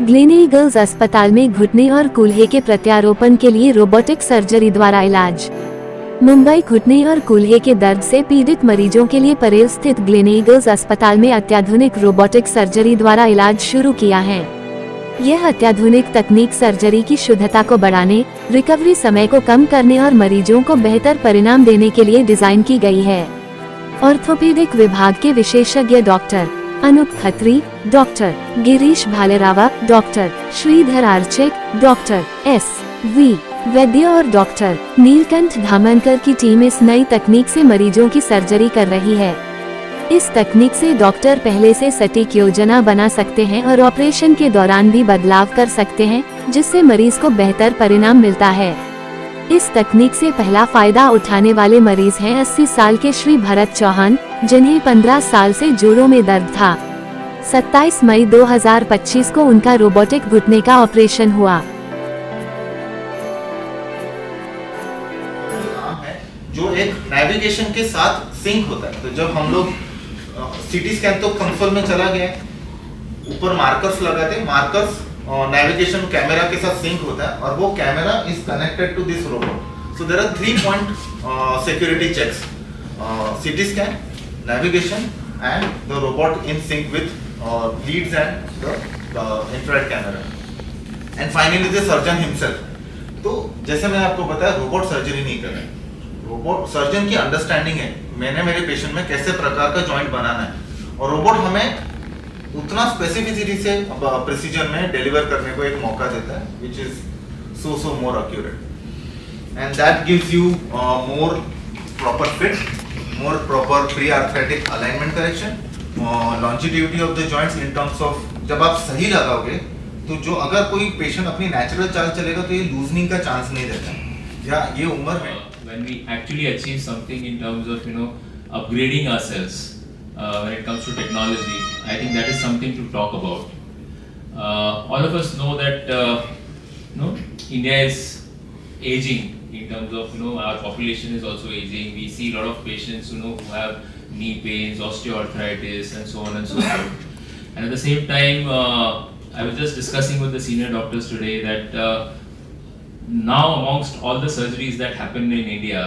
Gleneagles अस्पताल में घुटने और कूल्हे के प्रत्यारोपण के लिए रोबोटिक सर्जरी द्वारा इलाज। मुंबई घुटने और कूल्हे के दर्द से पीड़ित मरीजों के लिए परेल स्थित ग्लेनईगल्स अस्पताल में अत्याधुनिक रोबोटिक सर्जरी द्वारा इलाज शुरू किया है। यह अत्याधुनिक तकनीक सर्जरी की शुद्धता को बढ़ाने, रिकवरी समय को कम करने और मरीजों को बेहतर परिणाम देने के लिए डिजाइन की गई है। ऑर्थोपेडिक विभाग के विशेषज्ञ doctor Anup Khatri, doctor Girish Bhalerao, doctor Shridhar Archek, doctor S.V. Vaidya और डॉक्टर नीलकंठ धामनकर की टीम इस नई तकनीक से मरीजों की सर्जरी कर रही है। इस तकनीक से डॉक्टर पहले से सटीक योजना बना सकते हैं और ऑपरेशन के दौरान भी बदलाव कर सकते हैं, जिससे मरीज को बेहतर परिणाम मिलता है। इस तकनीक से पहला फायदा उठाने वाले मरीज हैं 80 साल के श्री भरत चौहान, जिन्हें 15 साल से जोड़ों में दर्द था। 27 मई 2025 को उनका रोबोटिक घुटने का ऑपरेशन हुआ। जो एक नेविगेशन के साथ सिंक होता है। तो जब हम लोग सीटी स्कैन तो कंसोल में चला गया, ऊपर मार्कर्स लगाते, मार्कर्स नेविगेशन कैमरा के साथ सिंक होता है और वो camera is connected to this robot. So there are 3 point security checks, CT scan, navigation and the robot in sync with leads and the infrared camera, and finally the surgeon himself. तो जैसे मैंने आपको बताया, robot surgery नहीं कर रहे, robot surgeon की understanding है मैंने मेरे पेशेंट में कैसे प्रकार का जॉइंट बनाना है, और रोबोट हमें उतना स्पेसिफिसिटी से प्रिसीजन में डिलीवर करने को एक मौका देता है, which is so more accurate, and that gives you more proper fit, more proper pre-arthritic alignment correction, longevity of the joints in terms of जब आप सही लगाओगे तो जो अगर कोई पेशेंट अपनी नेचुरल चाल चलेगा तो ये लूजनिंग का चांस नहीं रहता, या ये उम्र में when we actually achieve something in terms of upgrading ourselves when it comes to technology, I think that is something to talk about. All of us know that India is aging in terms of our population is also aging. We see a lot of patients who have knee pains, osteoarthritis, and so on and so forth. And at the same time, I was just discussing with the senior doctors today that now amongst all the surgeries that happen in India,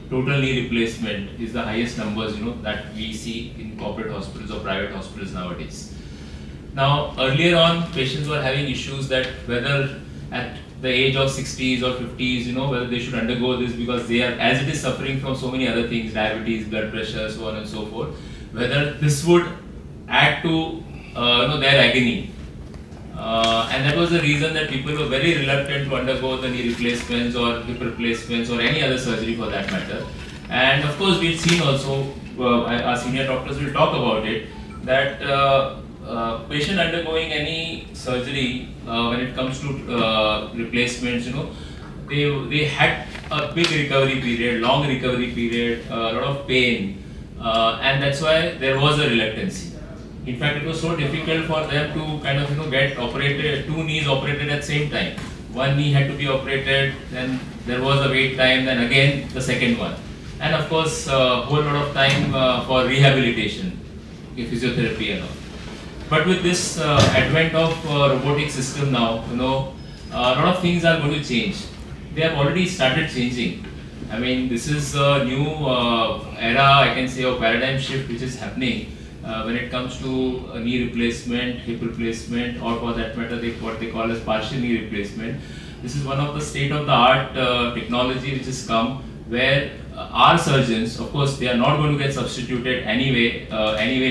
total knee replacement is the highest numbers that we see in corporate hospitals or private hospitals nowadays. Now earlier on, patients were having issues that whether at the age of 60s or 50s, whether they should undergo this because they are, as it is suffering from so many other things, diabetes, blood pressure, so on and so forth, whether this would add to their agony. And that was the reason that people were very reluctant to undergo the knee replacements or hip replacements or any other surgery for that matter. And of course, we've seen also, our senior doctors will talk about it, that patient undergoing any surgery when it comes to replacements, they had a big recovery period, long recovery period, a lot of pain, and that's why there was a reluctancy. In fact, it was so difficult for them to kind of get operated, 2 knees operated at the same time. One knee had to be operated, then there was a wait time, then again the second one, and of course a whole lot of time for rehabilitation, physiotherapy and all. But with this advent of robotic system now, a lot of things are going to change. They have already started changing. I mean, this is a new era, I can say, of paradigm shift which is happening when it comes to knee replacement, hip replacement, or for that matter, what they call as partial knee replacement. This is one of the state-of-the-art technology which has come, where our surgeons, of course, they are not going to get substituted anyway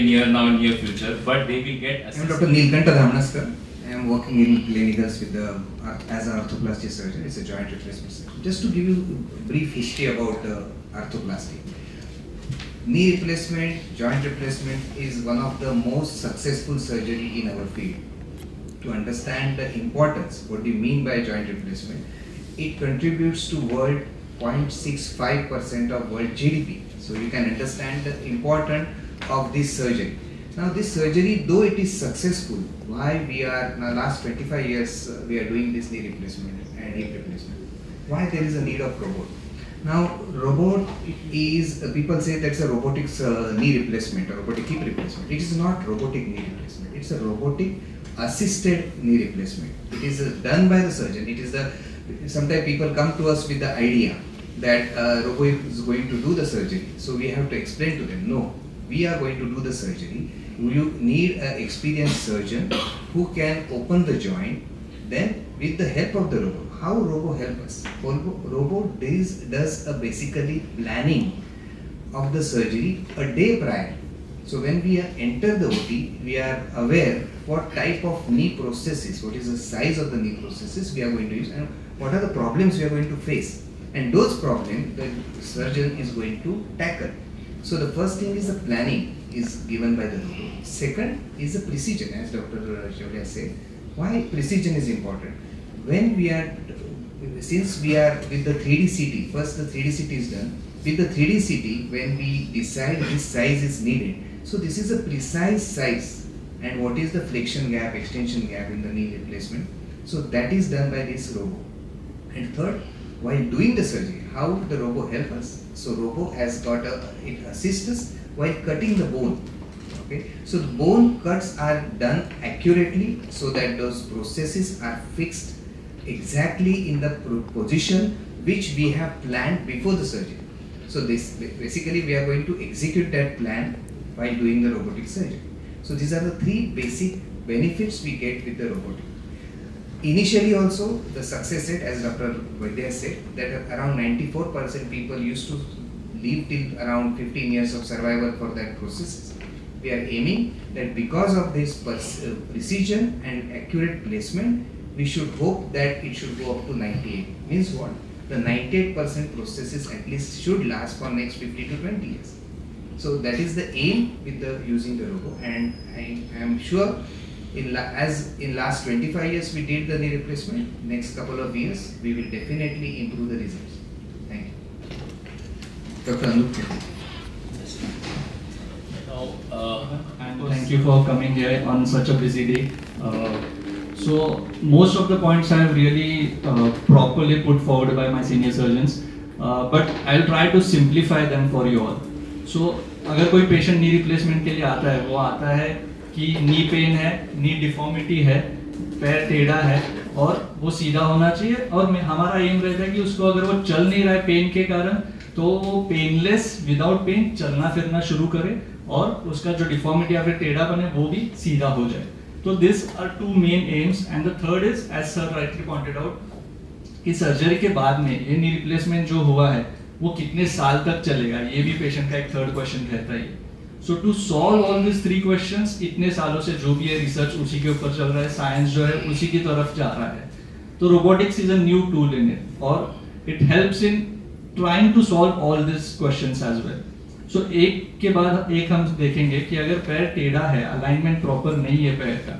near now in near future, but they will get assistance. I am Dr. Neelkanta Dhamanaskar. I am working in clinicals with as an arthroplasty surgeon. It's a joint replacement surgeon. Just to give you a brief history about arthroplasty. Knee replacement, joint replacement is one of the most successful surgery in our field. To understand the importance, what do you mean by joint replacement? It contributes to world 0.65% of world GDP. So you can understand the importance of this surgery. Now this surgery, though it is successful, why we are, in the last 25 years, we are doing this knee replacement and hip replacement. Why there is a need of robot? Now robot is, people say that's a robotics knee replacement or robotic hip replacement. It is not robotic knee replacement. It's a robotic assisted knee replacement. It is done by the surgeon. It is the, sometimes people come to us with the idea that robo is going to do the surgery. So we have to explain to them, no, we are going to do the surgery. You need an experienced surgeon who can open the joint. Then with the help of the robo, how robo help us? Robo does a basically planning of the surgery a day prior. So when we enter the OT, we are aware what type of knee prosthesis, what is the size of the knee prosthesis we are going to use, and what are the problems we are going to face. And those problems the surgeon is going to tackle. So the first thing is the planning is given by the robo. Second is the precision, as Dr. Chawla said. Why precision is important? When we are, since we are with the 3D CT, first the 3D CT is done. With the 3D CT, when we decide this size is needed, so this is a precise size, and what is the flexion gap, extension gap in the knee replacement. So that is done by this robo. And third, while doing the surgery, how the robo help us? So robo has got it assists us while cutting the bone. Okay, so the bone cuts are done accurately so that those prostheses are fixed exactly in the position which we have planned before the surgery. So this basically we are going to execute that plan while doing the robotic surgery. So these are the three basic benefits we get with the robotic. Initially also the success rate, as Dr. Vaidya said, that around 94% people used to live till around 15 years of survival for that process. We are aiming that because of this precision and accurate placement, we should hope that it should go up to 98. Means what? The 98% prosthesis at least should last for next 50 to 20 years. So that is the aim with the using the robo, and I am sure as in last 25 years we did the knee replacement, next couple of years we will definitely improve the results. Thank you. Dr. Anup. And thank you for coming here on such a busy day. So most of the points I have really properly put forward by my senior surgeons, but I'll try to simplify them for you all. So अगर कोई patient knee replacement के लिए आता है, वो आता है कि नी पेन है, नी डिफॉर्मिटी है, पैर टेढ़ा है और वो सीधा होना चाहिए, और हमारा एम रहता है कि उसको अगर वो चल नहीं रहा है पेन के कारण, तो वो पेनलेस विदाउट पेन चलना फिरना शुरू करे और उसका जो डिफॉर्मिटी या फिर टेढ़ापन है वो भी सीधा हो जाए. तो this are two main aims. And the third is, as sir rightly pointed out, कि सर्जरी के बाद में ये नी रिप्लेसमेंट जो हुआ है वो कितने साल तक चलेगा, ये भी पेशेंट का एक थर्ड क्वेश्चन रहता है. So to solve all this three questions, इतने सालों से जो भी है रिसर्च उसी के ऊपर चल रहा है, साइंस जो है उसी की तरफ जा रहा है. तो robotics is a new tool in it और it helps in trying to solve all this questions as well. So एक के बाद एक हम देखेंगे कि अगर पैर टेढ़ा है, अलाइनमेंट प्रॉपर नहीं है पैर का,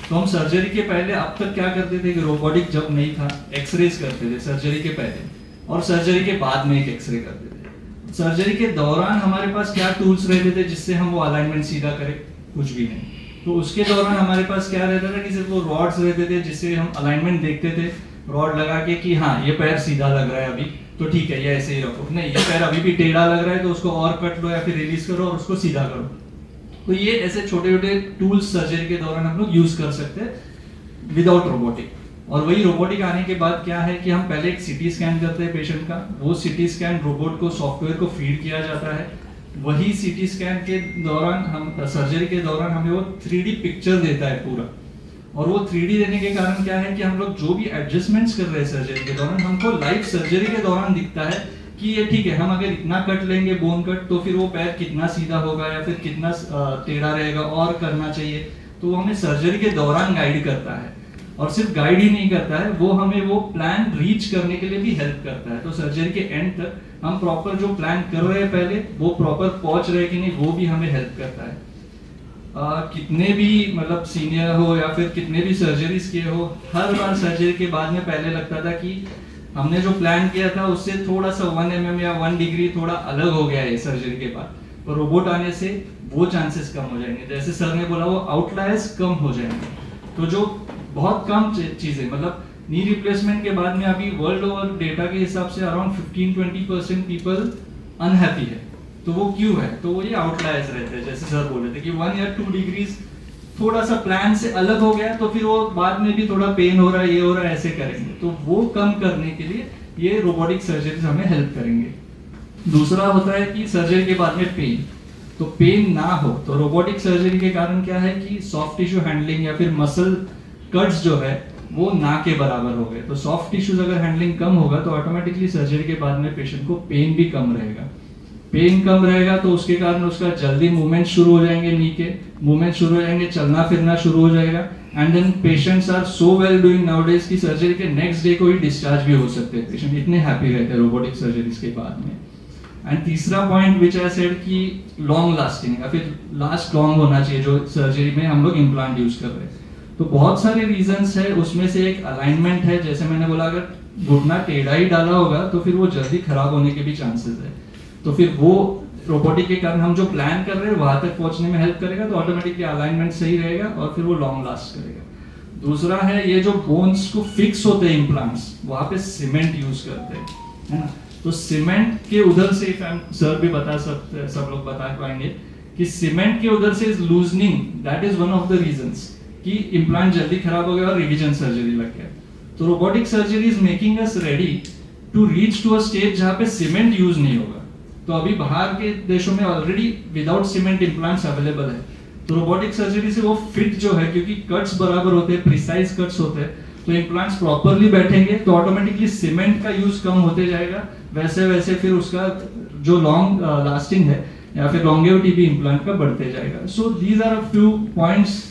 तो हम सर्जरी के पहले अब तक क्या करते थे कि रोबोटिक जब नहीं था एक्सरेज करते थे सर्जरी के पहले, और सर्जरी के बाद में एक एक्सरे करते थे. सर्जरी के दौरान हमारे पास क्या टूल्स रहते थे जिससे हम वो अलाइनमेंट सीधा करें? कुछ भी नहीं. तो उसके दौरान हमारे पास क्या रहता था कि सिर्फ वो रॉड्स रहते थे जिससे हम अलाइनमेंट देखते थे, रॉड लगा के कि हाँ ये पैर सीधा लग रहा है अभी, तो ठीक है ये ऐसे ही रखो. नहीं, ये पैर अभी भी टेढ़ा लग रहा है तो उसको और कट लो या फिर रिलीज करो और उसको सीधा करो. तो ये ऐसे छोटे छोटे टूल्स सर्जरी के दौरान हम लोग यूज कर सकते हैं विदाउट रोबोटिक. और वही रोबोटिक आने के बाद क्या है कि हम पहले एक सीटी स्कैन करते हैं पेशेंट का, वो सीटी स्कैन रोबोट को सॉफ्टवेयर को फीड किया जाता है. वही सीटी स्कैन के दौरान हम सर्जरी के दौरान हमें वो 3D पिक्चर देता है पूरा. और वो 3D देने के कारण क्या है कि हम लोग जो भी एडजस्टमेंट्स कर रहे हैं सर्जरी के दौरान, हमको लाइव सर्जरी के दौरान दिखता है कि ये ठीक है, हम अगर इतना कट लेंगे बोन कट तो फिर वो पैर कितना सीधा होगा या फिर कितना टेढ़ा रहेगा और करना चाहिए. तो वो हमें सर्जरी के दौरान गाइड करता है, और सिर्फ गाइड ही नहीं करता है, वो हमें वो प्लान रीच करने के लिए भी हेल्प करता है. तो सर्जरी के एंड तक हम प्रॉपर जो प्लान कर रहे हैं पहले वो प्रॉपर पहुंच रहे कि नहीं, वो भी हमें हेल्प करता है. कितने भी मतलब सीनियर हो या फिर कितने भी सर्जरीज किए हो, हर बार सर्जरी के बाद में पहले लगता था कि हमने जो प्लान किया था उससे थोड़ा सा 1 mm या 1 डिग्री थोड़ा अलग हो गया है सर्जरी के बाद. तो रोबोट आने से वो चांसेस कम हो जाएंगे, जैसे सर ने बोला वो आउटलायर्स कम हो जाएंगे. तो जो बहुत कम चीजें, मतलब नी रिप्लेसमेंट के बाद में अभी वर्ल्ड ओवर डेटा के हिसाब से अराउंड 15-20% पीपल अनहैप्पी है. तो वो क्यों है? तो वो ये आउटलायर्स रहते हैं, जैसे सर बोल रहे थे कि 1 या 2 डिग्रीज थोड़ा सा प्लान से अलग हो गया तो फिर वो बाद में भी थोड़ा पेन हो रहा है, ये हो रहा है, ऐसे करेंगे, तो वो कम करने के लिए ये रोबोटिक सर्जरी हमें हेल्प करेंगे। दूसरा होता है कि सर्जरी के बाद में पेन, तो पेन ना हो तो रोबोटिक सर्जरी के कारण क्या है कि सॉफ्ट टिश्यू हैंडलिंग या फिर मसल कट्स जो है वो ना के बराबर हो गए। तो सॉफ्ट टिश्यूज अगर हैंडलिंग कम होगा तो ऑटोमेटिकली सर्जरी के बाद में पेशेंट को पेन भी कम रहेगा। पेन कम रहेगा तो उसके कारण उसका जल्दी मूवमेंट शुरू हो जाएंगे, नी के मूवमेंट शुरू हो जाएंगे, चलना फिरना शुरू हो जाएगा। And then patients are so well doing nowadays की सर्जरी के नेक्स्ट डे को ही डिस्चार्ज भी हो सकते हैं पेशेंट, इतने हैप्पी रहते हैं रोबोटिक सर्जरीज के बाद में। एंड तीसरा पॉइंट विच आई सेड कि लॉन्ग लास्टिंग या फिर लास्ट लॉन्ग होना चाहिए जो सर्जरी में हम लोग इम्प्लांट यूज कर रहे हैं। तो बहुत सारे रीजंस है, उसमें से एक अलाइनमेंट है। जैसे मैंने बोला अगर घुटना टेढ़ा ही डाला होगा तो फिर वो जल्दी खराब होने के भी चांसेस है, तो फिर वो रोबोटिक के कारण हम जो प्लान कर रहे हैं वहां तक पहुंचने में हेल्प करेगा, तो ऑटोमेटिकली अलाइनमेंट सही रहेगा और फिर वो लॉन्ग लास्ट करेगा। दूसरा है ये जो बोन्स को फिक्स होते हैं इम्प्लांट्स, वहां पे सीमेंट यूज करते हैं, है ना। तो सीमेंट के उधर से सर भी बता सकते, सब लोग बता पाएंगे कि सीमेंट के उधर से loosening, that is one of the reasons कि इम्प्लांट जल्दी खराब हो गया और रिवीजन सर्जरी लग गया। तो robotic surgery is making us ready to reach to a stage जहां पे सीमेंट यूज नहीं होगा। तो अभी बाहर के देशों में already without cement implants available है, तो रोबोटिक सर्जरी से वो फिट जो है, क्योंकि कट्स बराबर होते हैं, प्रिसाइज कट्स होते हैं, तो इम्प्लांट्स प्रॉपरली बैठेंगे तो ऑटोमेटिकली सीमेंट का यूज कम होते जाएगा। वैसे वैसे फिर उसका जो लॉन्ग लास्टिंग है या फिर लॉन्गेविटी भी इम्प्लांट का बढ़ते जाएगा। So these are a few points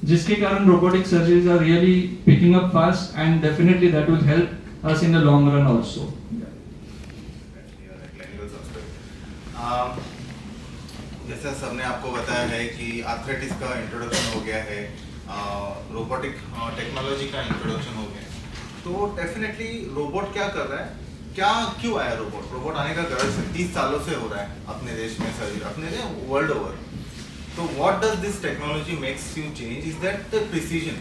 जिसके कारण robotic surgeries are really picking up fast and definitely that will help us in the long run also. जैसा सबने आपको बताया है कि आर्थराइटिस का इंट्रोडक्शन हो गया है, रोबोटिक टेक्नोलॉजी का इंट्रोडक्शन हो गया है, तो डेफिनेटली रोबोट क्या कर रहा है, क्या क्यों आया रोबोट? रोबोट आने का गरज 30 सालों से हो रहा है अपने देश में सर्जरी, अपने वर्ल्ड ओवर। तो what does this technology makes you change is that the precision,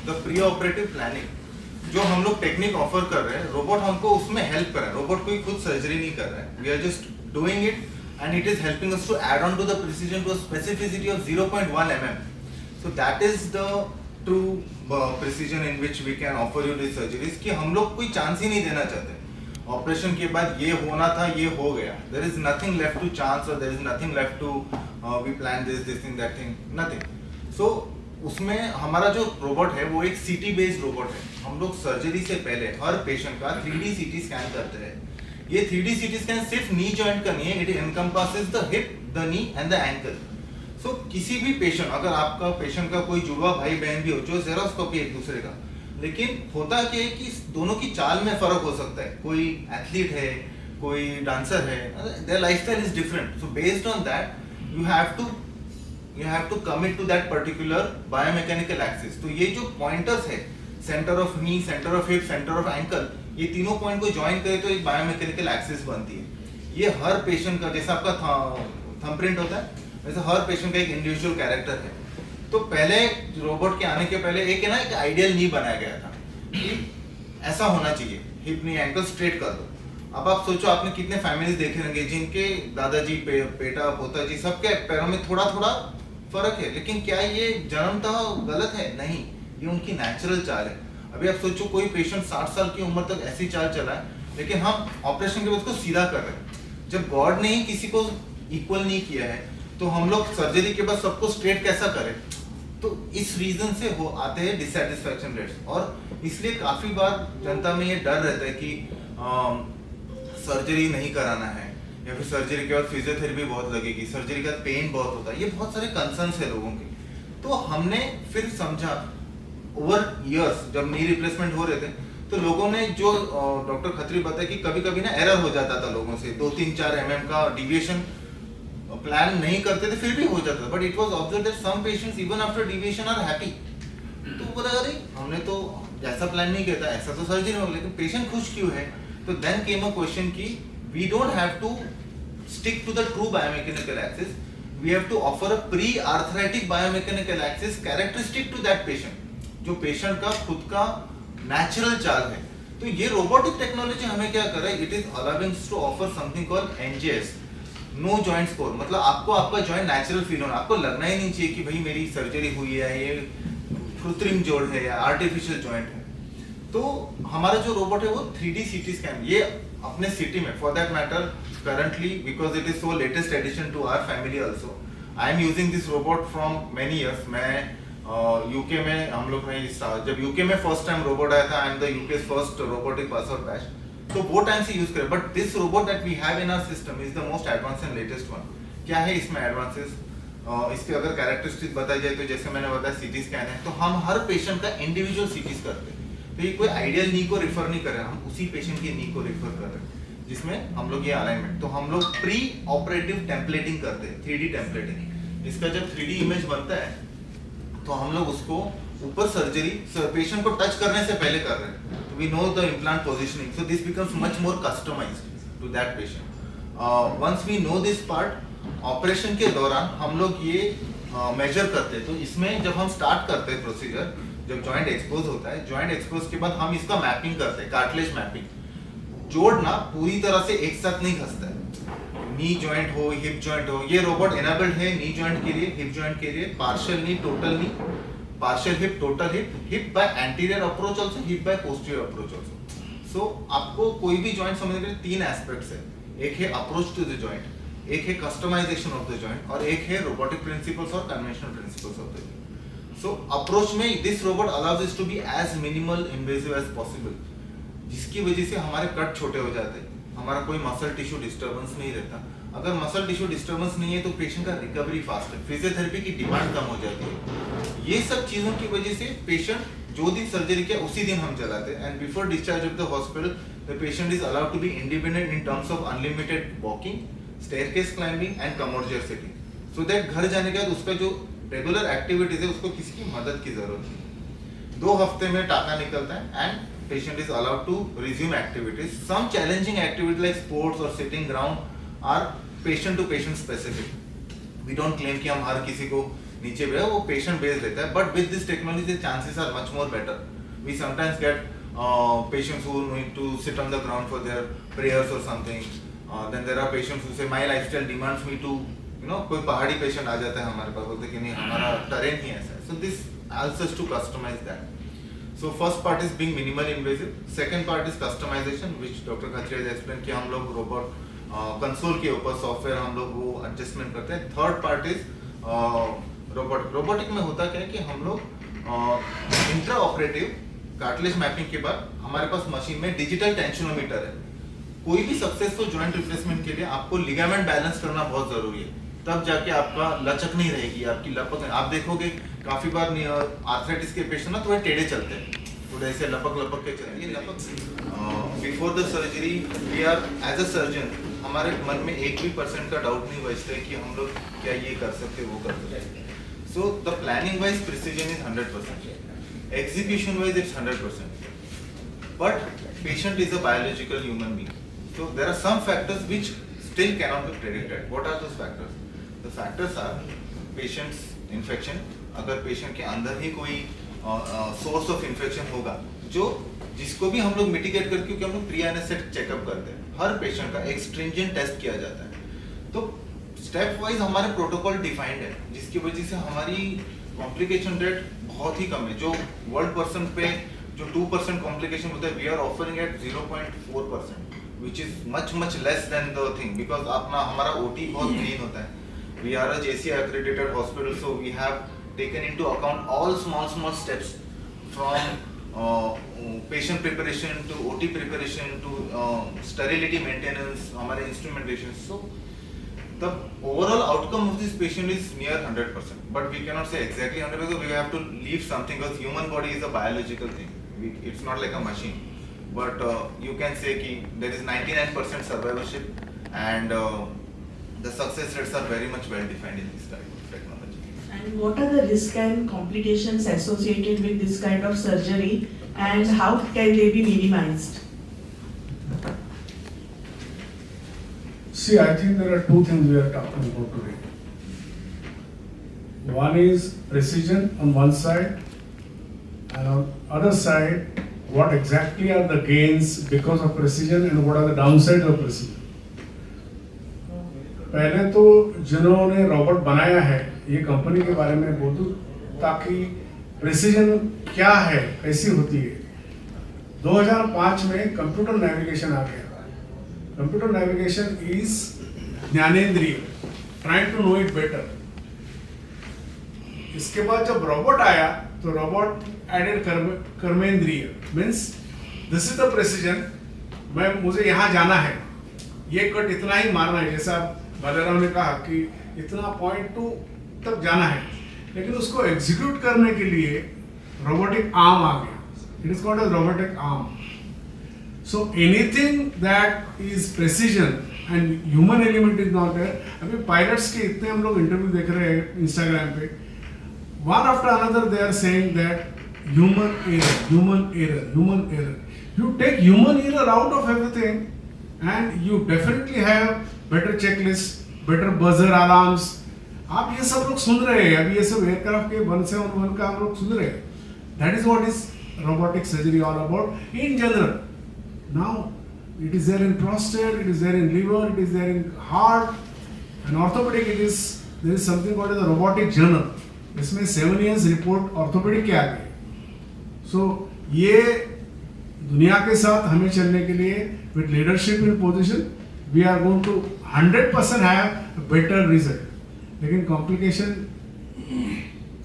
the pre operative planning. जो हम लोग टेक्निक ऑफर कर रहे हैं, रोबोट हमको उसमें हेल्प कर रहा है। रोबोट कोई खुद सर्जरी नहीं कर रहा है, we are just doing it and it is helping us to add on to the precision to a specificity of 0.1 mm. So that is the true precision in which we can offer you these surgeries कि हम लोग कोई chance ही नहीं देना चाहते। Operation के बाद ये होना था, ये हो गया, there is nothing left to chance or there is nothing left to we plan this thing that thing, nothing. So उसमें हमारा जो रोबोट है वो एक CT बेस्ड रोबोट है। हम लोग सर्जरी से पहले हर पेशेंट का 3D CT स्कैन करते हैं। ये 3D CT स्कैन सिर्फ नी जॉइंट का नहीं है, it encompasses the hip, the knee and the ankle. So किसी भी पेशेंट, अगर आपका पेशेंट का कोई जुड़वा भाई बहन भी हो जो जेरोस्कोपी एक दूसरे का, लेकिन होता क्या है कि दोनों की चाल में फर्क हो सकता है। कोई एथलीट है, कोई डांसर है, their lifestyle is different. So based on that you have to commit to that particular biomechanical axis. तो ये जो पॉइंटर्स है, centre of knee, centre of hip, centre of ankle, ये तीनों पॉइंट को ज्वाइन करे तो एक बायोमैकेनिकल एक्सिस बनती है। ये हर पेशेंट का, जैसा आपका थंबप्रिंट होता है वैसे हर पेशेंट का एक इंडिविजुअल कैरेक्टर है। तो पहले रोबोट के आने के पहले एक है ना, एक आइडियल नी बनाया गया था कि ऐसा होना चाहिए, हिप नी एंकल स्ट्रेट कर दो। अब आप सोचो, आपने कितने फैमिलीज देखे होंगे जिनके दादाजी, बेटा, पोता जी, सबके पैरों में थोड़ा थोड़ा फर्क है, लेकिन क्या ये जन्मतः गलत है? नहीं, ये उनकी नेचुरल चाल है। अभी आप सोचो कोई पेशेंट 60 साल की उम्र तक ऐसी चाल चला है, लेकिन हम ऑपरेशन के बाद उसको सीधा कर रहे हैं। जब गॉड ने ही किसी को इक्वल नहीं किया है तो हम लोग सर्जरी के बाद सबको स्ट्रेट कैसा करें? तो इस रीजन से हो आते हैं डिससैटिस्फैक्शन रेट्स। और इसलिए काफी बार जनता में ये डर रहता है कि सर्जरी नहीं कराना है, या फिर सर्जरी के बाद फिजियोथेरेपी बहुत लगेगी, सर्जरी का पेन बहुत होता है। ये बहुत सारे कंसर्न्स है लोगों के। तो हमने फिर समझा ओवर इयर्स, जब नी रिप्लेसमेंट हो रहे थे तो लोगों ने, जो डॉक्टर खत्री बताया कि कभी कभी ना एरर हो जाता था लोगों से, 2-3-4 mm का डिविएशन प्लान नहीं करते थे फिर भी हो जाता था, but it was observed that some patients even after deviation are happy. तो बोला अरे हमने तो जैसा प्लान नहीं किया था, ऐसा तो सर्जरी हो, लेकिन पेशेंट खुश क्यों है? तो देन केम अ क्वेश्चन कि we don't have to stick to the true biomechanical axis, we have to offer a pre arthritic biomechanical axis characteristic to that patient, जो पेशेंट का खुद का नेचुरल चाल है। तो ये रोबोटिक टेक्नोलॉजी हमें क्या कर रहा है? It is allowing to offer something called NJS, no joint score, मतलब आपको आपका जॉइंट नेचुरल फील होना, आपको लगना ही नहीं चाहिए कि भाई मेरी सर्जरी हुई है, ये कृत्रिम जोड़ है या आर्टिफिशियल जॉइंट है। तो हमारा जो रोबोट है वो 3D CT स्कैन, ये अपने सिटी में for that matter currently because it is so latest addition to our family also, I am using this robot from many years. मैं यूके में हम लोग ने जब यूके में फर्स्ट टाइम रोबोट आया था, I am the UK first robotic pass out batch, तो वो टाइम से यूज करें। But this robot that we have in our system is the most advance and latest one. क्या है इसमें एडवांसेस, इसके अगर कैरेक्टरिस्टिक बताई जाए तो जैसे मैंने बताया सीटी स्कैन है, तो हम हर पेशेंट का इंडिविजुअल सीटीज करते हैं। तो ये कोई आइडियल नी को रिफर नहीं कर रहे हैं, हम उसी पेशेंट की नी को रिफर कर रहे हैं, जिसमें हम लोग ये अलाइनमेंट, तो हम लोग प्री ऑपरेटिव टेम्पलेटिंग करते हैं, 3D टेम्पलेटिंग। इसका जब 3D इमेज बनता है तो हम लोग उसको ऊपर सर्जरी पेशेंट को टच करने से पहले कर रहे हैं, तो we know the implant positioning, so this becomes much more customised to that patient. Once we know this part, operation के दौरान हम लोग ये मेजर करते हैं। तो इसमें जब हम स्टार्ट करते हैं प्रोसीजर, जब जॉइंट एक्सपोज होता है, जॉइंट एक्सपोज के बाद हम इसका मैपिंग करते हैं, कार्टिलेज मैपिंग। जोड़ ना पूरी तरह से एक साथ नहीं खसता है, नी जॉइंट हो, हिप जॉइंट हो, ये रोबोट एनेबल्ड है नी जॉइंट के लिए, हिप जॉइंट के लिए, partial knee, total knee, partial hip, total hip, hip by anterior approach also, hip by posterior approach also. So आपको कोई भी जॉइंट समझने के लिए 3 एस्पेक्ट्स है, एक है अप्रोच टू द जॉइंट, एक है कस्टमाइजेशन ऑफ द जॉइंट, और एक है रोबोटिक प्रिंसिपल्स और conventional principles of the joint. So approach में this robot allows us to be as minimal invasive as possible, जिसकी वजह से हमारे कट छोटे हो जाते हैं, हमारा कोई मसल टिश्यू डिस्टर्बेंस नहीं रहता। अगर मसल टिश्यू डिस्टर्बेंस नहीं है तो पेशेंट का रिकवरी फास्ट है, फिजियोथेरेपी की डिमांड कम हो जाती है। ये सब चीजों की वजह से पेशेंट जो दिन सर्जरी किया उसी दिन हम चलाते हैं, and before discharge of the hospital the patient is allowed to be independent in terms of unlimited walking, staircase climbing and commode sitting, so that घर जाने के बाद उसका जो रेगुलर एक्टिविटीज है उसको किसी की मदद की जरूरत नहीं। 2 हफ्ते में टाका निकलता है and patient is allowed to resume activities. Some challenging activities like sports or sitting ground are patient to patient specific. We don't claim कि हम हर किसी को नीचे भेजा, वो patient based रहता है, but with this technology the chances are much more better. We sometimes get patients who need to sit on the ground for their prayers or something. Then there are patients who say my lifestyle demands me to, कोई पहाड़ी patient आ जाता है हमारे पास, बोलते कि नहीं हमारा terrain ही ऐसा है. So this helps us to customize that. So first part is being minimal invasive. Second part is customization, which Dr. Khatri has explained कि हम लोग रोबोट कंसोल के ऊपर सॉफ्टवेयर हम लोग वो एडजस्टमेंट करते हैं. थर्ड पार्ट इज रोबोटिक में होता क्या है कि हम लोग इंट्रा ऑपरेटिव कार्टिलेज मैपिंग के बाद हमारे पास मशीन में डिजिटल टेंशनोमीटर है. कोई भी सक्सेसफुल जॉइंट रिप्लेसमेंट के लिए आपको लिगामेंट बैलेंस करना बहुत जरूरी है, तब जाके आपका लचक नहीं रहेगी, आपकी लपक. आप देखोगे काफी बार आर्थराइटिस के पेशेंट ना थोड़े टेढ़े चलते हैं, थोड़े ऐसे लपक के चलते. ये लपक before the surgery we are as a surgeon, हमारे मन में 1% का डाउट नहीं बचता है कि हम लोग क्या ये कर सकते वो कर सकते. So the planning wise precision is 100%, execution wise it's 100%, but patient is a biological human being, so there are some factors which still cannot be predicted. What are those factors? The factors are patient's infection. अगर patient के अंदर ही कोई source of infection होगा, जो जिसको भी हम लोग मिटिगेट करके, क्योंकि हम लोग प्री एनेस्थेटिक चेकअप करते हैं, हर पेशेंट का एक स्ट्रिंजेंट टेस्ट किया जाता है. तो स्टेप वाइज हमारे प्रोटोकॉल डिफाइंड है, जिसकी वजह से हमारी कॉम्प्लिकेशन रेट बहुत ही कम है. जो वर्ल्ड पर्सन पे जो 2% कॉम्प्लिकेशन होता है, we are offering at 0.4%, which is much less than the thing, because अपना हमारा OT बहुत clean होता है. We are a JCI accredited hospital, so we have taken into account all small steps from patient preparation to OT preparation to sterility maintenance, हमारे instrumentation. So the overall outcome of this patient is near 100%, but we cannot say exactly 100% because we have to leave something, because human body is a biological thing. It's not like a machine, but you can say कि there is 99% survivorship, and the success rates are very much well defined in this type of technology. And what are the risks and complications associated with this kind of surgery, and how can they be minimized? See, I think there are 2 things we are talking about today. One is precision on one side, and on other side, what exactly are the gains because of precision and what are the downsides of precision. पहले तो जिन्होंने robot बनाया है ये company के बारे में बोल दूं, ताकि प्रिसीजन क्या है, कैसी होती है। 2005 में कंप्यूटर नेविगेशन आ गया। कंप्यूटर नेविगेशन इज ज्ञानेंद्रिय, trying to know it better. इसके बाद जब रोबोट आया तो रोबोट एडेड कर्मेंद्रिय, means this is the precision, मुझे यहाँ जाना है, ये कट इतना ही मारना है, जैसा बालाराव ने कहा कि इतना पॉइंट 2 तक जाना है, लेकिन उसको एग्जीक्यूट करने के लिए रोबोटिक आर्म आ गया। It is called as robotic arm. So anything that is precision and human element is not there. अभी पायलट्स के इतने हम लोग इंटरव्यू देख रहे हैं इंस्टाग्राम पे, one after another they are saying that human error, human error, human error. You take human error out of everything and you definitely have better checklist, better buzzer alarms. आप ये सब लोग सुन रहे हैं, अभी ये सब एयरक्राफ्ट के 171 का हम लोग सुन रहे हैं। That is what is robotic surgery all about in general. Now it is there in prostate, it is there in liver, it is there in heart, and orthopedic there is something called as a robotic journal. इसमें 7 years report orthopedic के आ गए। So ये दुनिया के साथ हमें चलने के लिए with leadership in position we are going to 100% have better result. लेकिन कॉम्प्लिकेशन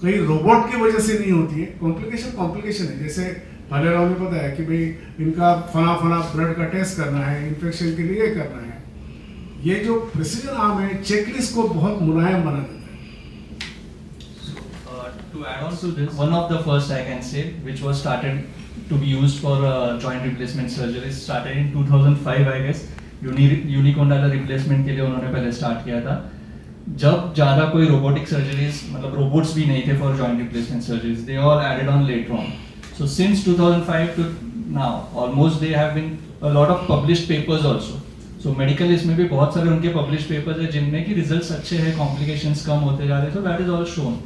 कई रोबोट की वजह से नहीं होती है। कॉम्प्लिकेशन है, जैसे भालेराव ने बताया कि भाई इनका फना ब्लड का टेस्ट करना है, इन्फेक्शन के लिए करना है। ये जो प्रिसीजन आर्म है चेकलिस्ट को बहुत मुलायम बना देता है। To add on to this, one of the first I can say, which was started to be used for joint replacement surgery, started in 2005 I guess. यूनिकोंडाइलर replacement के लिए उन्होंने पहले स्टार्ट किया था, जब ज़्यादा कोई रोबोटिक सर्जरीज, मतलब रोबोट्स भी नहीं थे for joint replacement surgeries, they all added on later on. So since 2005 to now almost they have been a lot of published papers also. So medical इसमें भी बहुत सारे उनके पब्लिश्ड पेपर्स हैं जिनमें कि रिजल्ट्स अच्छे हैं, कॉम्प्लिकेशंस कम होते जा रहे हैं. So that is all shown.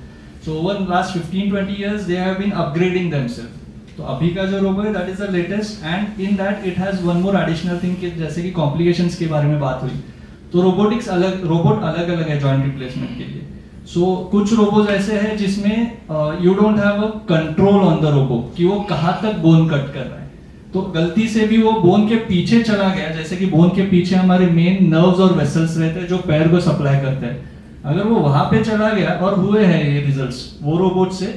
So over last 15-20 years they have been upgrading themselves. तो अभी का जो रोबो है that is the latest, and in that it has one more additional thing कि जैसे कि कॉम्प्लिकेशंस के बारे में बात हुई, तो रोबोट अलग अलग है जॉइंट रिप्लेसमेंट के लिए. सो कुछ रोबोज ऐसे हैं जिसमें you don't have a control on the robo कि वो कहाँ तक बोन कट कर रहा है. तो गलती से भी वो बोन के पीछे चला गया, जैसे कि बोन के पीछे हमारे मेन नर्व्स और वेसल्स रहते हैं जो पैर को सप्लाई करते हैं. अगर वो वहां पे चला गया और हुए हैं ये रिजल्ट्स, वो रोबोट से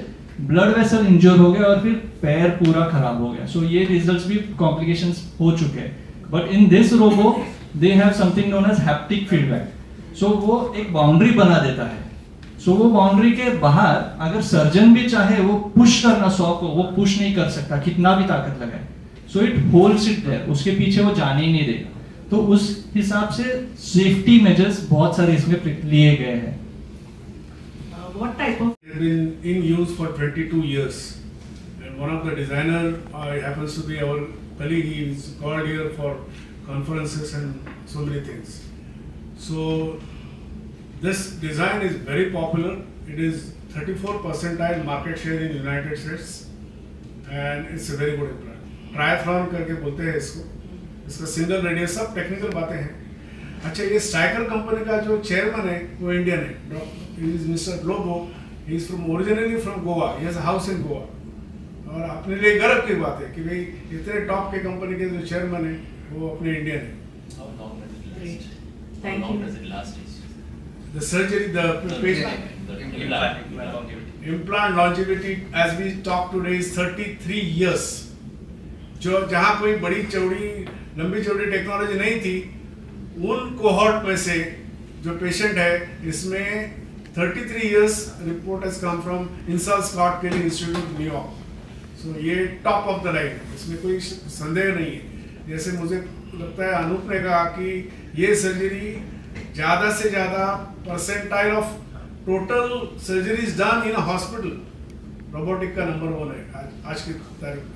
ब्लड वेसल इंजर हो गया और फिर पैर पूरा खराब हो गया. सो ये रिजल्ट्स भी कॉम्प्लिकेशंस हो चुके हैं. But in this robo they have something known as haptic feedback. So वो एक बाउंड्री बना देता है. सो वो बाउंड्री के बाहर अगर सर्जन भी चाहे वो पुश करना सॉ को, वो पुश नहीं कर सकता कितना भी ताकत लगाए. So it holds it there, उसके पीछे वो जाने ही नहीं देगा. तो उस हिसाब से सेफ्टी मेजर्स बहुत सारे इसमें लिए गए हैं. What type of? They've been in use for 22 years, and one of the designer happens to be our colleague. He is called here for conferences and so many things. So this design is very popular. It is 34th percentile market share in United States, and it's a very good implant. Triathlon करके बोलते हैं इसको. इसका single radius, सब technical बातें हैं. अच्छा, ये स्ट्राइकर कंपनी का जो चेयरमैन है वो इंडियन है. He is Mr. Lobo. He is originally from Goa. He has a house in Goa. और अपने लिए गर्व की बात है कि भाई इतने टॉप के कंपनी के जो चेयरमैन है वो अपने इंडियन है. How long does it last? Thank How long you. does it last? The surgery, the patient implant longevity as we talk today is 33 years. जो जहाँ कोई बड़ी चौड़ी लंबी चौड़ी टेक्नोलॉजी नहीं थी, उन कोहॉर्ट में से जो पेशेंट है इसमें 33 years report has come from Insall Scott Kelly Institute, New York. So ये टॉप ऑफ द लाइन, इसमें कोई संदेह नहीं है. जैसे मुझे लगता है अनूप ने कहा कि ये सर्जरी ज़्यादा से ज़्यादा percentile of total surgeries done in a hospital robotic का नंबर 1 है आज की तारीख में.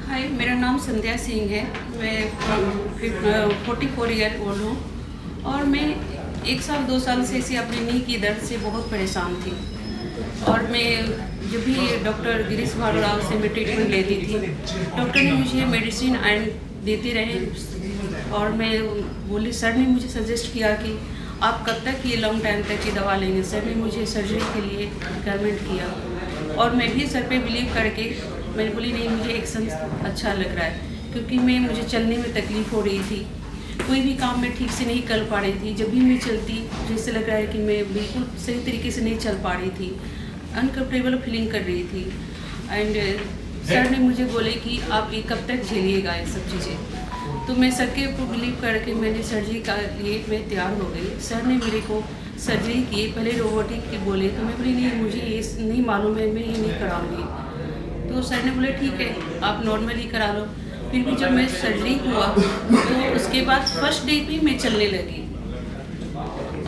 हाय, मेरा नाम संध्या सिंह है. मैं 44 ईयर ओल्ड हूँ और मैं 1 साल 2 साल से इसे अपने नी की दर्द से बहुत परेशान थी. और मैं जब भी डॉक्टर गिरीश भार्गव से मैं ट्रीटमेंट लेती थी, डॉक्टर ने मुझे मेडिसिन एंड देते रहे और मैं बोले सर ने मुझे सजेस्ट किया कि आप कब तक ये लॉन्ग टाइम तक ये दवा लेंगे। सर ने मुझे सर्जरी के लिए रिकमेंड किया और मैं भी सर पे बिलीव करके मैंने बोली नहीं, मुझे एक्शन अच्छा लग रहा है, क्योंकि मुझे चलने में तकलीफ़ हो रही थी, कोई भी काम मैं ठीक से नहीं कर पा रही थी। जब भी मैं चलती जैसे लग रहा है कि मैं बिल्कुल सही तरीके से नहीं चल पा रही थी, अनकम्फर्टेबल फीलिंग कर रही थी। एंड सर ने मुझे बोले कि आप ये कब तक झेलिएगा ये सब चीज़ें। तो मैं सर के ऊपर बिलीव करके मैंने सर्जरी का लिए मैं तैयार हो गई। सर ने मेरे को सर्जरी की, पहले रोबोटिक की बोले, तो मैं बोली नहीं, मुझे ये नहीं मालूम है, मैं ये नहीं कराऊंगी। तो सर ने बोले ठीक है, आप नॉर्मली करा लो। फिर भी जब मैं सर्जरी हुआ तो उसके बाद फर्स्ट डे पे मैं चलने लगी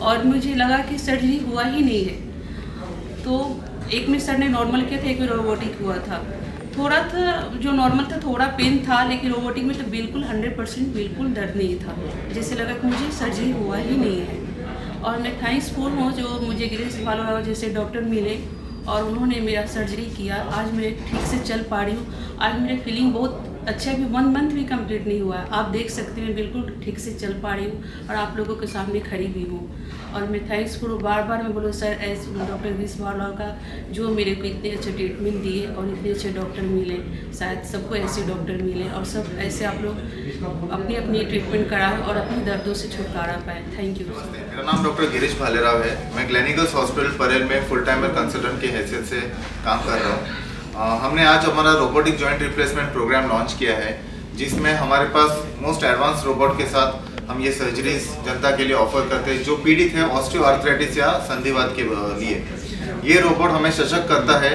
और मुझे लगा कि सर्जरी हुआ ही नहीं है। तो एक में सर ने नॉर्मल किया था, एक में रोबोटिक हुआ था। थोड़ा था जो नॉर्मल था, थोड़ा पेन था, लेकिन रोबोटिक में तो बिल्कुल 100% बिल्कुल दर्द नहीं था, जैसे लगा कि मुझे सर्जरी हुआ ही नहीं है। और मैं थैंक्सफुल हूँ जो मुझे गिरीश भार्गव जैसे डॉक्टर मिले और उन्होंने मेरा सर्जरी किया। आज मैं ठीक से चल पा रही हूँ। आज मेरी फीलिंग बहुत अच्छा भी 1 मंथ भी कंप्लीट नहीं हुआ है। आप देख सकते हैं बिल्कुल ठीक से चल पा रही हूँ और आप लोगों के सामने खड़ी भी हूँ। और मैं थैंक्सफुल हूँ, बार बार मैं बोलूँ sir as doctor Girish Bhargava का, जो मेरे को इतने अच्छे ट्रीटमेंट दिए और इतने अच्छे डॉक्टर मिले। शायद सबको ऐसे डॉक्टर मिले और सब ऐसे आप लोग अपनी अपनी ट्रीटमेंट कराएं और अपने दर्दों से छुटकारा पाएँ। Thank you. मेरा नाम डॉक्टर गिरीश भालेराव है। मैं ग्लेनिगल्स हॉस्पिटल परेल में फुल टाइमर कंसल्टेंट की हैसियत से काम कर रहा हूँ। हमने आज हमारा robotic joint replacement program launch किया है, जिसमें हमारे पास मोस्ट एडवांस रोबोट के साथ हम ये सर्जरीज जनता के लिए ऑफर करते हैं जो पीड़ित है ऑस्टियोआर्थराइटिस या संधिवात के लिए। ये रोबोट हमें सशक्त करता है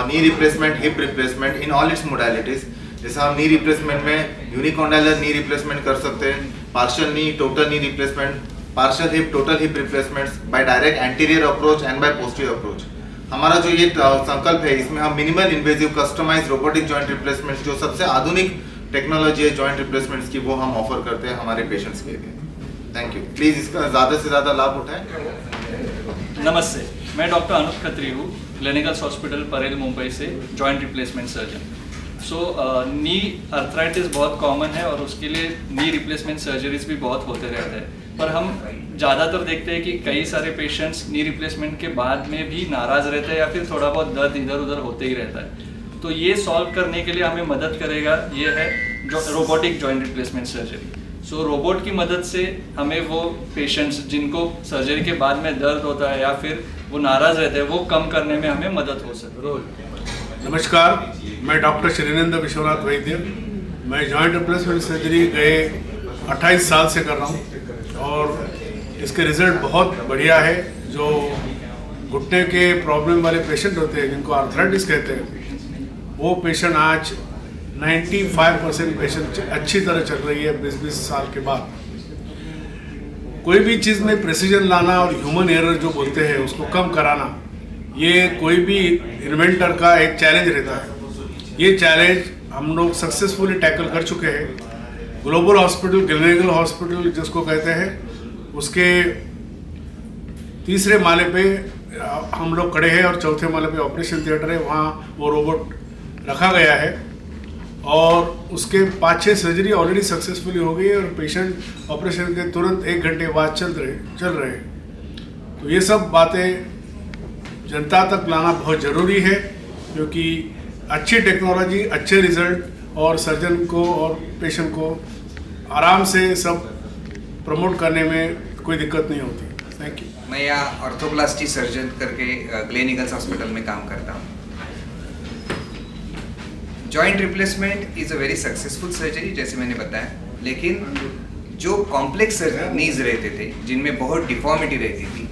knee replacement, hip replacement in all it's modalities. जैसे हम नी रिप्लेसमेंट में यूनिकॉन्डाइलर नी रिप्लेसमेंट कर सकते हैं, partial knee, total knee replacement, partial hip, total hip replacements by direct anterior approach and by posterior approach. हमारा जो ये संकल्प है, इसमें हम minimal invasive customise robotic joint replacement, जो सबसे आधुनिक टेक्नोलॉजी है जॉइंट रिप्लेसमेंट्स की, वो हम ऑफर करते हैं हमारे पेशेंट्स के लिए। Thank you. प्लीज़ इसका ज़्यादा से ज़्यादा लाभ उठाएं। नमस्ते, मैं डॉक्टर अनुप खत्री हूँ, क्लिनिकल्स हॉस्पिटल परेल मुंबई से जॉइंट रिप्लेसमेंट सर्जन। नी अर्थराइटिस बहुत कॉमन है और उसके लिए नी रिप्लेसमेंट सर्जरीज भी बहुत होते रहते हैं, पर हम ज़्यादातर देखते हैं कि कई सारे पेशेंट्स नी रिप्लेसमेंट के बाद में भी नाराज़ रहते हैं या फिर थोड़ा बहुत दर्द इधर उधर होते ही रहता है। तो ये सॉल्व करने के लिए हमें मदद करेगा ये है जो robotic joint replacement surgery. Robot की मदद से हमें वो पेशेंट्स जिनको सर्जरी के बाद में दर्द होता है या फिर वो नाराज़ रहते हैं, वो कम करने में हमें मदद हो सकती है। नमस्कार, मैं डॉक्टर श्रीनंद विश्वनाथ वैद्य। मैं जॉइंट रिप्लेसमेंट सर्जरी गए 28 साल से कर रहा हूँ और इसके रिजल्ट बहुत बढ़िया है। जो घुटने के प्रॉब्लम वाले पेशेंट होते हैं, जिनको आर्थराइटिस कहते हैं, वो पेशेंट आज 95% पेशेंट अच्छी तरह चल रही है 20-20 साल के बाद। कोई भी चीज़ में प्रेसिजन लाना और ह्यूमन एरर जो बोलते हैं उसको कम कराना, ये कोई भी इन्वेंटर का एक चैलेंज रहता है। ये चैलेंज हम लोग सक्सेसफुली टैकल कर चुके हैं। ग्लोबल हॉस्पिटल, ग्लेनिगल हॉस्पिटल जिसको कहते हैं, उसके 3रे माले पे हम लोग खड़े हैं और 4थे माले पे ऑपरेशन थिएटर है, वहाँ वो रोबोट रखा गया है और उसके 5-6 सर्जरी ऑलरेडी सक्सेसफुली हो गई है और पेशेंट ऑपरेशन के तुरंत 1 घंटे बाद चल रहे हैं। तो ये सब बातें जनता तक लाना बहुत ज़रूरी है, क्योंकि अच्छी टेक्नोलॉजी, अच्छे रिजल्ट और सर्जन को और पेशेंट को आराम से सब प्रमोट करने में कोई दिक्कत नहीं होती। Thank you. मैं यहाँ ऑर्थोप्लास्टी सर्जन करके ग्लेनिगल्स हॉस्पिटल में काम करता हूँ। Joint replacement is a very successful surgery जैसे मैंने बताया, लेकिन जो कॉम्प्लेक्स नीज रहते थे, जिनमें बहुत डिफॉर्मिटी रहती थी,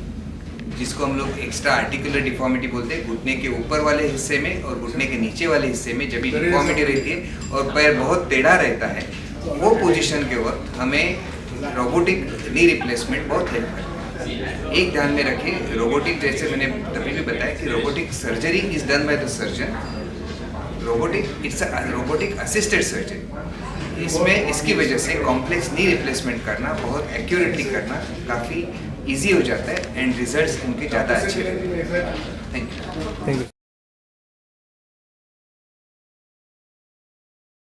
जिसको हम लोग एक्स्ट्रा आर्टिकुलर डिफॉर्मिटी बोलते हैं, घुटने के ऊपर वाले हिस्से में और घुटने के नीचे वाले हिस्से में जब भी डिफॉर्मिटी रहती है और पैर बहुत टेढ़ा रहता है, वो पोजीशन के वक्त हमें रोबोटिक नी रिप्लेसमेंट बहुत हेल्प करता है। एक ध्यान में रखें, रोबोटिक जैसे मैंने तभी भी बताया कि robotic surgery is done by the surgeon. Robotic assisted surgery, इसमें इसकी वजह से कॉम्प्लेक्स नी रिप्लेसमेंट करना, बहुत एक्यूरेटली करना काफ़ी इजी हो जाता है एंड रिजल्ट्स उनके ज़्यादा अच्छे रहते हैं। Thank you.